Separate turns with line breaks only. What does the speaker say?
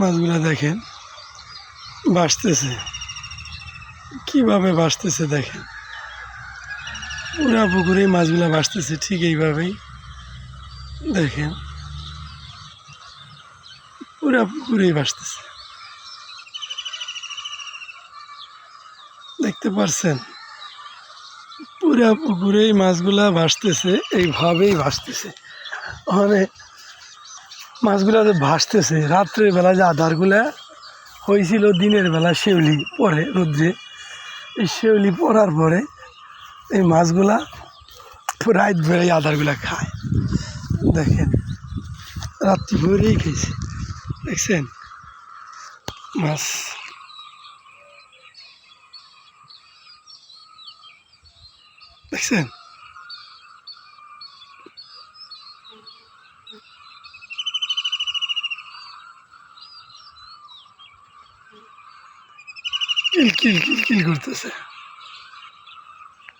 মাছগুলো দেখেন ভাসতেছে, কিভাবে ভাসতেছে দেখেন। পুরা পুকুরে মাছগুলো ভাসতেছে ঠিক এইভাবেই দেখেন, পুরা পুকুরেই ভাসতেছে। দেখতে পারছেন, পুরা পুকুরেই মাছগুলা ভাসতেছে, এইভাবেই ভাসতেছে। ওখানে মাছগুলা যে ভাসতেছে, রাত্রের বেলা যে আধারগুলা হয়েছিল দিনের বেলা শেউলি পরে রৌদ্রে, এই শেউলি পড়ার পরে এই মাছগুলা রাত ভরে এই আধারগুলা খায়। দেখেন রাত্রি ভরেই খেয়েছে, দেখছেন মাছ। দেখছেন কিল কিল কিল কিল করতেছে।